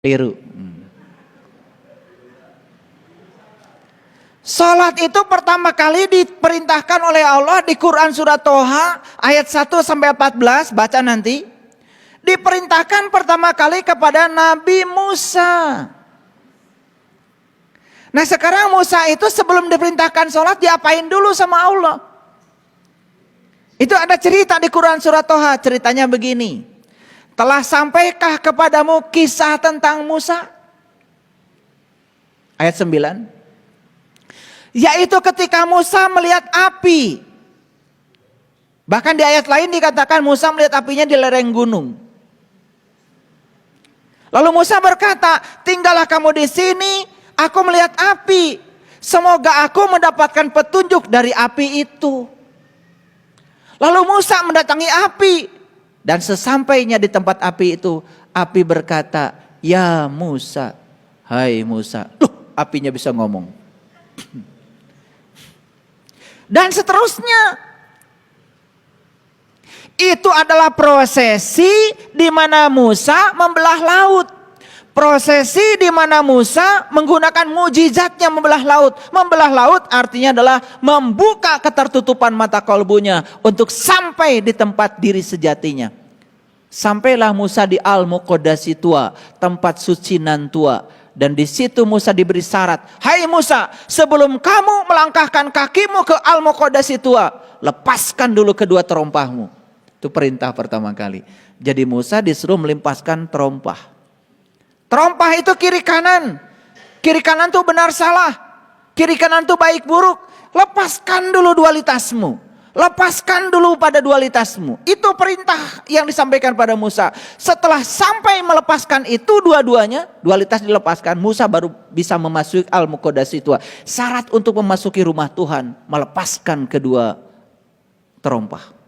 Keliru. Salat itu pertama kali diperintahkan oleh Allah di Quran surat Toha ayat 1 sampai 14, baca nanti. Diperintahkan pertama kali kepada Nabi Musa. Nah sekarang Musa itu sebelum diperintahkan salat diapain dulu sama Allah? Itu ada cerita di Quran surat Toha, ceritanya begini. Telah sampaikah kepadamu kisah tentang Musa? Ayat 9. Yaitu ketika Musa melihat api. Bahkan di ayat lain dikatakan Musa melihat apinya di lereng gunung. Lalu Musa berkata, tinggallah kamu di sini, aku melihat api. Semoga aku mendapatkan petunjuk dari api itu. Lalu Musa mendatangi api. Dan sesampainya di tempat api itu, api berkata, ya Musa, hai Musa. Apinya bisa ngomong. Dan seterusnya. Itu adalah prosesi di mana Musa membelah laut. Prosesi di mana Musa menggunakan mujizatnya membelah laut. Membelah laut artinya adalah membuka ketertutupan mata kalbunya untuk sampai di tempat diri sejatinya. Sampailah Musa di Al-Muqaddasi Tua, tempat suci nan tua. Dan di situ Musa diberi syarat, hai Musa, sebelum kamu melangkahkan kakimu ke Al-Muqaddasi Tua, lepaskan dulu kedua terompahmu. Itu perintah pertama kali. Jadi Musa disuruh melimpaskan terompah. Terompah itu kiri kanan. Kiri kanan itu benar salah. Kiri kanan itu baik buruk. Lepaskan dulu dualitasmu. Lepaskan dulu pada dualitasmu. Itu perintah yang disampaikan pada Musa. Setelah sampai melepaskan itu dua-duanya, dualitas dilepaskan, Musa baru bisa memasuki Al-Muqaddasi Tua. Syarat untuk memasuki rumah Tuhan, melepaskan kedua terompah.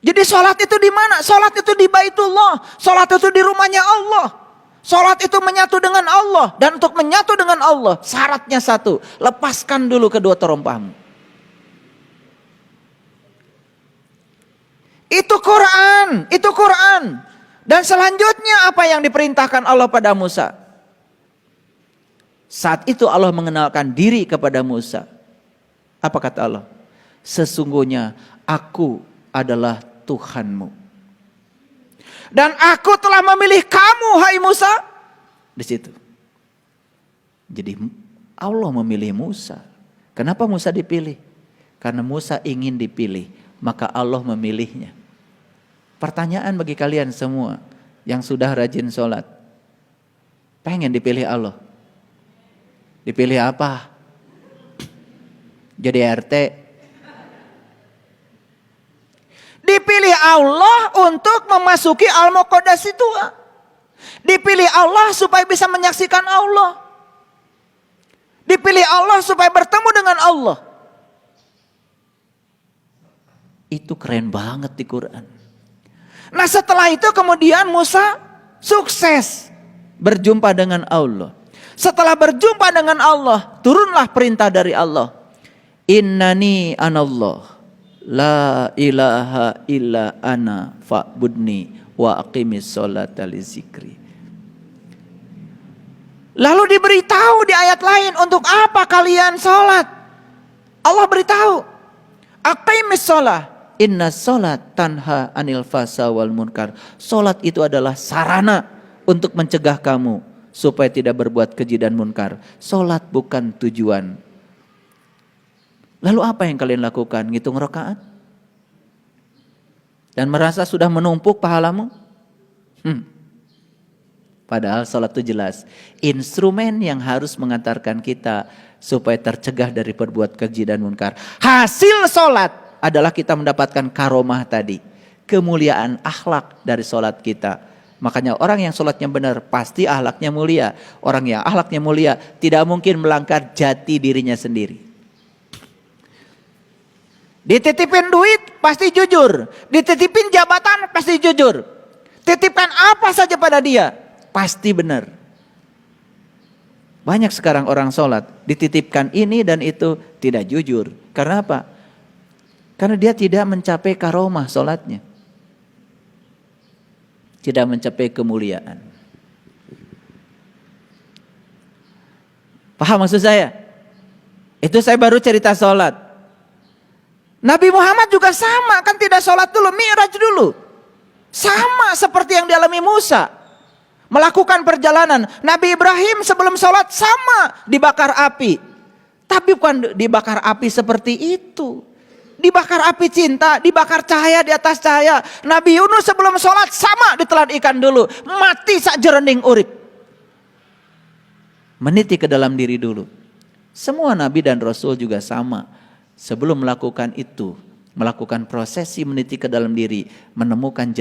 Jadi sholat itu di mana? Sholat itu di Baitullah. Sholat itu di rumahnya Allah. Sholat itu menyatu dengan Allah. Dan untuk menyatu dengan Allah, syaratnya satu. Lepaskan dulu kedua terompahmu. Itu Quran. Itu Quran. Dan selanjutnya apa yang diperintahkan Allah pada Musa? Saat itu Allah mengenalkan diri kepada Musa. Apa kata Allah? Sesungguhnya aku adalah Tuhanmu. Dan aku telah memilih kamu, hai Musa. Di situ. Jadi Allah memilih Musa. Kenapa Musa dipilih? Karena Musa ingin dipilih, maka Allah memilihnya. Pertanyaan bagi kalian semua yang sudah rajin sholat. Pengen dipilih Allah? Dipilih apa? Jadi RT? Dipilih Allah untuk memasuki Al-Muqaddasi Tua. Dipilih Allah supaya bisa menyaksikan Allah. Dipilih Allah supaya bertemu dengan Allah. Itu keren banget di Quran. Nah setelah itu kemudian Musa sukses berjumpa dengan Allah. Setelah berjumpa dengan Allah, turunlah perintah dari Allah. Innani anallah. La ilaha illa ana fa'budni wa aqimis sholata li zikri. Lalu diberitahu di ayat lain untuk apa kalian sholat. Allah beritahu, aqimis sholat, inna sholat tanha anil fasa wal munkar. Sholat itu adalah sarana untuk mencegah kamu supaya tidak berbuat keji dan munkar. Sholat bukan tujuan. Lalu apa yang kalian lakukan? Ngitung rakaat? Dan merasa sudah menumpuk pahalamu? Padahal salat itu jelas. Instrumen yang harus mengantarkan kita supaya tercegah dari berbuat keji dan munkar. Hasil salat adalah kita mendapatkan karomah tadi. Kemuliaan akhlak dari salat kita. Makanya orang yang salatnya benar pasti akhlaknya mulia. Orang yang akhlaknya mulia tidak mungkin melanggar jati dirinya sendiri. Dititipin duit pasti jujur. Dititipin jabatan pasti jujur. Titipkan apa saja pada dia pasti benar. Banyak sekarang orang sholat dititipkan ini dan itu tidak jujur. Karena apa? Karena dia tidak mencapai karomah sholatnya. tidak mencapai kemuliaan. Paham maksud saya? Itu saya baru cerita sholat. Nabi Muhammad juga sama, kan tidak sholat dulu, mi'raj dulu. Sama seperti yang dialami Musa. Melakukan perjalanan. Nabi Ibrahim sebelum sholat sama dibakar api. Tapi bukan dibakar api seperti itu. Dibakar api cinta, dibakar cahaya di atas cahaya. Nabi Yunus sebelum sholat sama ditelan ikan dulu. Mati sak jerening urip. Meniti ke dalam diri dulu. Semua nabi dan rasul juga sama. Sebelum melakukan itu, melakukan prosesi meniti ke dalam diri, menemukan